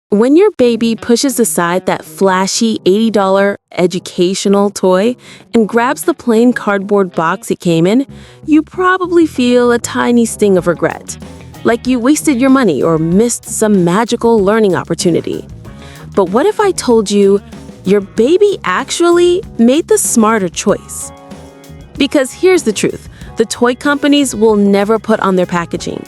When your baby pushes aside that flashy $80 educational toy and grabs the plain cardboard box it came in, you probably feel a tiny sting of regret, like you wasted your money or missed some magical learning opportunity. But what if I told you your baby actually made the smarter choice? Because here's the truth, the toy companies will never put on their packaging.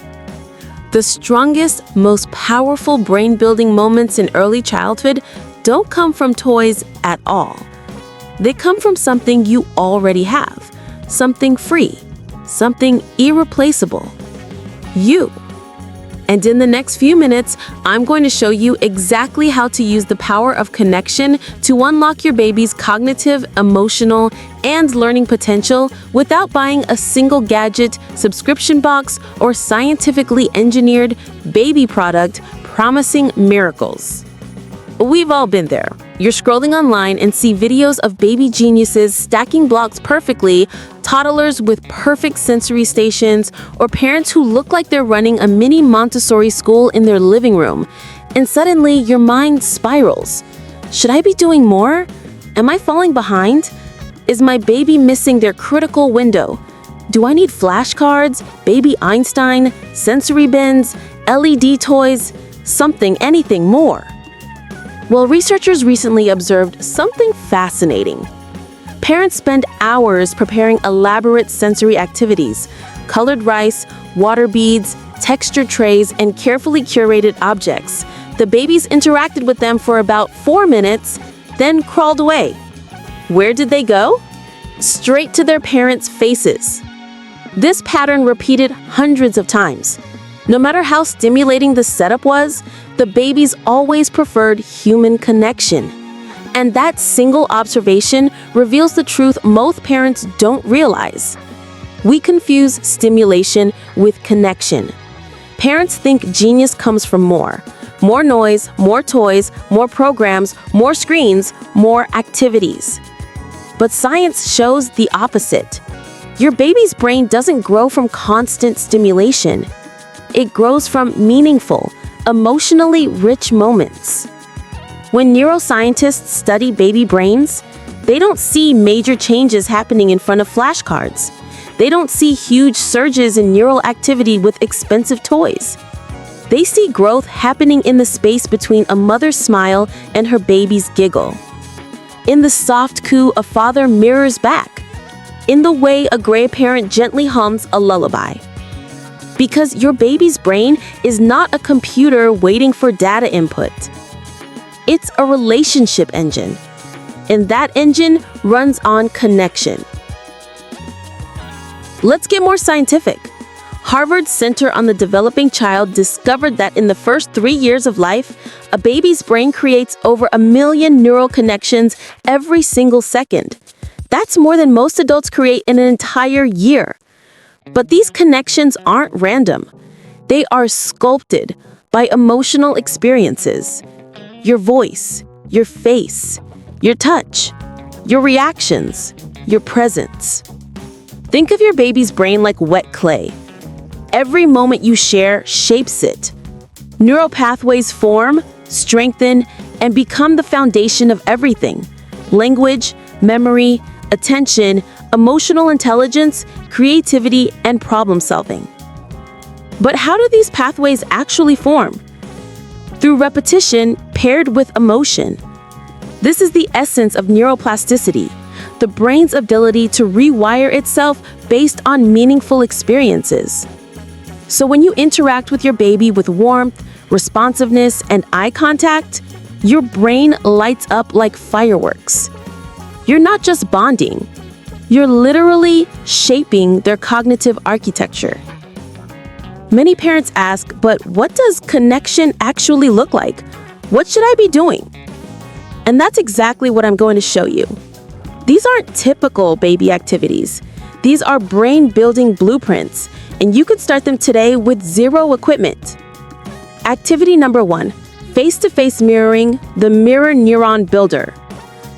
The strongest, most powerful brain-building moments in early childhood don't come from toys at all. They come from something you already have, something free, something irreplaceable. You. And in the next few minutes, I'm going to show you exactly how to use the power of connection to unlock your baby's cognitive, emotional, and learning potential without buying a single gadget, subscription box, or scientifically engineered baby product promising miracles. We've all been there. You're scrolling online and see videos of baby geniuses stacking blocks perfectly, toddlers with perfect sensory stations, or parents who look like they're running a mini Montessori school in their living room. And suddenly, your mind spirals. Should I be doing more? Am I falling behind? Is my baby missing their critical window? Do I need flashcards, baby Einstein, sensory bins, LED toys, something, anything more? Well, researchers recently observed something fascinating. Parents spend hours preparing elaborate sensory activities, colored rice, water beads, texture trays, and carefully curated objects. The babies interacted with them for about 4 minutes, then crawled away. Where did they go? Straight to their parents' faces. This pattern repeated hundreds of times. No matter how stimulating the setup was, the babies always preferred human connection. And that single observation reveals the truth most parents don't realize. We confuse stimulation with connection. Parents think genius comes from more noise, more toys, more programs, more screens, more activities. But science shows the opposite. Your baby's brain doesn't grow from constant stimulation. It grows from meaningful, emotionally rich moments. When neuroscientists study baby brains, they don't see major changes happening in front of flashcards. They don't see huge surges in neural activity with expensive toys. They see growth happening in the space between a mother's smile and her baby's giggle. In the soft coo a father mirrors back. In the way a gray parent gently hums a lullaby. Because your baby's brain is not a computer waiting for data input. It's a relationship engine, and that engine runs on connection. Let's get more scientific. Harvard's Center on the Developing Child discovered that in the first 3 years of life, a baby's brain creates over 1 million neural connections every single second. That's more than most adults create in an entire year. But these connections aren't random. They are sculpted by emotional experiences. Your voice, your face, your touch, your reactions, your presence. Think of your baby's brain like wet clay. Every moment you share shapes it. Neural pathways form, strengthen, and become the foundation of everything. Language, memory, attention, emotional intelligence, creativity, and problem solving. But how do these pathways actually form? Through repetition paired with emotion. This is the essence of neuroplasticity, the brain's ability to rewire itself based on meaningful experiences. So when you interact with your baby with warmth, responsiveness, and eye contact, your brain lights up like fireworks. You're not just bonding, you're literally shaping their cognitive architecture. Many parents ask, but what does connection actually look like? What should I be doing? And that's exactly what I'm going to show you. These aren't typical baby activities. These are brain-building blueprints, and you could start them today with zero equipment. Activity number 1, face-to-face mirroring, the mirror neuron builder.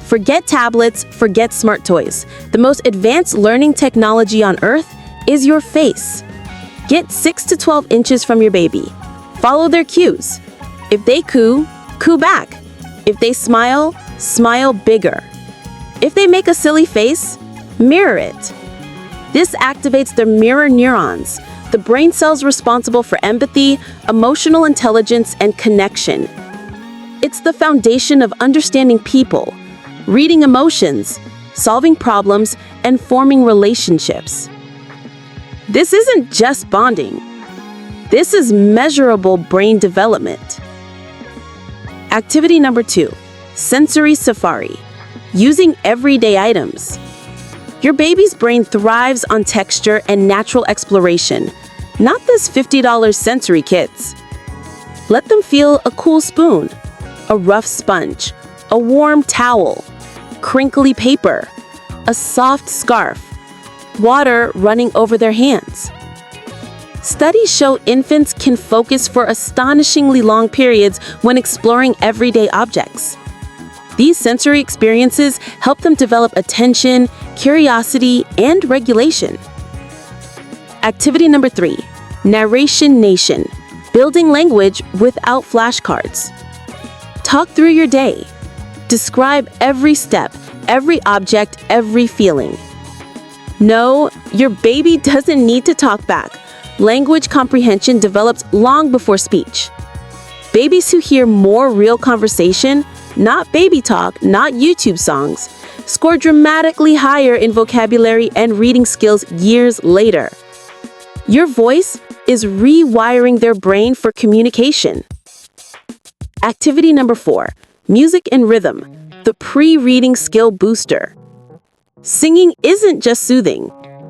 Forget tablets, forget smart toys. The most advanced learning technology on Earth is your face. Get 6 to 12 inches from your baby. Follow their cues. If they coo, Coo back. If they smile, smile bigger. If they make a silly face, mirror it. This activates the mirror neurons, the brain cells responsible for empathy, emotional intelligence, and connection. It's the foundation of understanding people, reading emotions, solving problems, and forming relationships. This isn't just bonding. This is measurable brain development. Activity number 2, sensory safari, using everyday items. Your baby's brain thrives on texture and natural exploration, not this $50 sensory kits. Let them feel a cool spoon, a rough sponge, a warm towel, crinkly paper, a soft scarf, water running over their hands. Studies show infants can focus for astonishingly long periods when exploring everyday objects. These sensory experiences help them develop attention, curiosity, and regulation. Activity number 3, narration nation, building language without flashcards. Talk through your day. Describe every step, every object, every feeling. No, your baby doesn't need to talk back. Language comprehension develops long before speech. Babies who hear more real conversation, not baby talk, not YouTube songs, score dramatically higher in vocabulary and reading skills years later. Your voice is rewiring their brain for communication. Activity number 4, music and rhythm, the pre-reading skill booster. Singing isn't just soothing,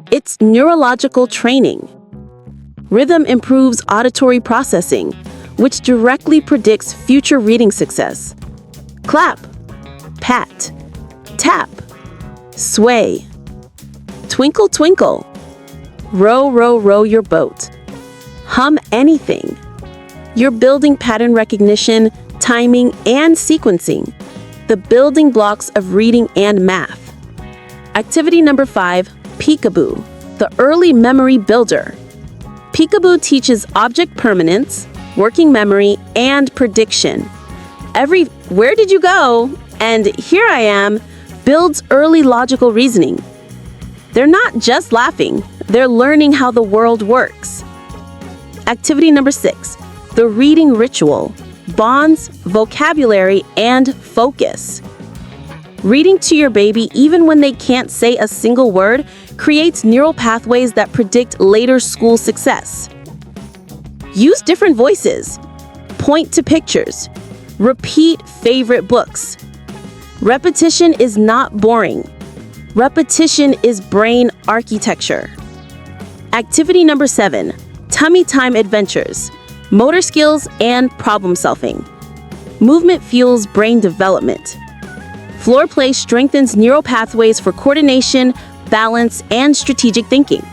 it's neurological training. Rhythm improves auditory processing, which directly predicts future reading success. Clap, pat, tap, sway, twinkle, twinkle, row, row, row your boat. Hum anything. You're building pattern recognition, timing, and sequencing, the building blocks of reading and math. Activity number 5, Peekaboo, the early memory builder. Peekaboo teaches object permanence, working memory, and prediction. Every "where did you go?" and "here I am" builds early logical reasoning. They're not just laughing, they're learning how the world works. Activity number 6, the reading ritual, bonds, vocabulary, and focus. Reading to your baby even when they can't say a single word creates neural pathways that predict later school success. Use different voices. Point to pictures. Repeat favorite books. Repetition is not boring. Repetition is brain architecture. Activity number 7, tummy time adventures, motor skills and problem solving. Movement fuels brain development. Floor play strengthens neural pathways for coordination, balance, and strategic thinking.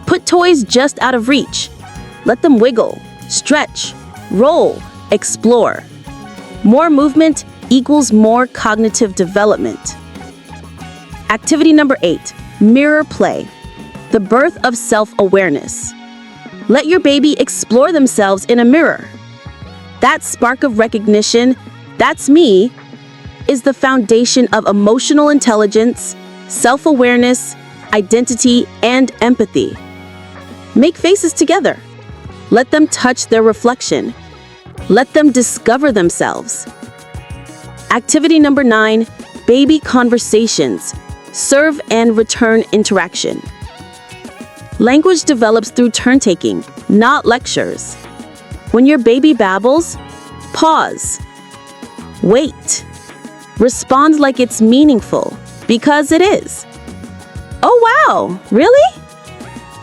Put toys just out of reach. Let them wiggle, stretch, roll, explore. More movement equals more cognitive development. Activity number 8, mirror play, the birth of self-awareness. Let your baby explore themselves in a mirror. That spark of recognition, "that's me," is the foundation of emotional intelligence, self-awareness, identity, and empathy. Make faces together. Let them touch their reflection. Let them discover themselves. Activity number 9, baby conversations, serve and return interaction. Language develops through turn-taking, not lectures. When your baby babbles, pause. Wait. Respond like it's meaningful, because it is. "Oh wow, really?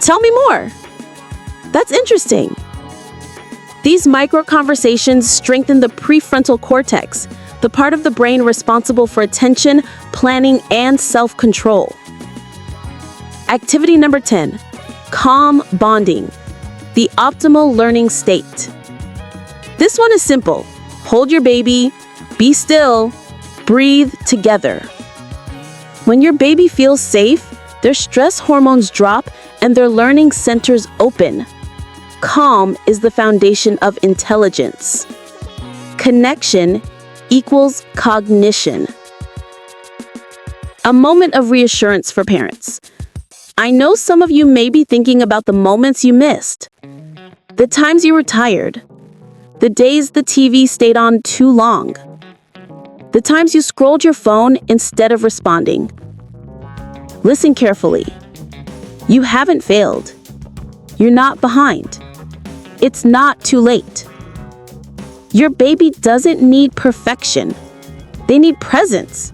Tell me more." "That's interesting." These micro-conversations strengthen the prefrontal cortex, the part of the brain responsible for attention, planning, and self-control. Activity number 10, calm bonding, the optimal learning state. This one is simple. Hold your baby, be still, breathe together. When your baby feels safe, their stress hormones drop and their learning centers open. Calm is the foundation of intelligence. Connection equals cognition. A moment of reassurance for parents. I know some of you may be thinking about the moments you missed, the times you were tired, the days the TV stayed on too long, the times you scrolled your phone instead of responding. Listen carefully. You haven't failed. You're not behind. It's not too late. Your baby doesn't need perfection. They need presence.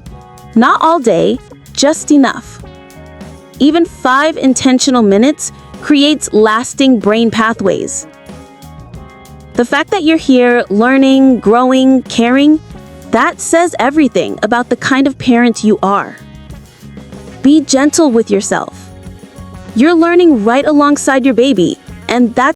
Not all day, just enough. Even 5 intentional minutes creates lasting brain pathways. The fact that you're here, learning, growing, caring, that says everything about the kind of parent you are. Be gentle with yourself. You're learning right alongside your baby, and that's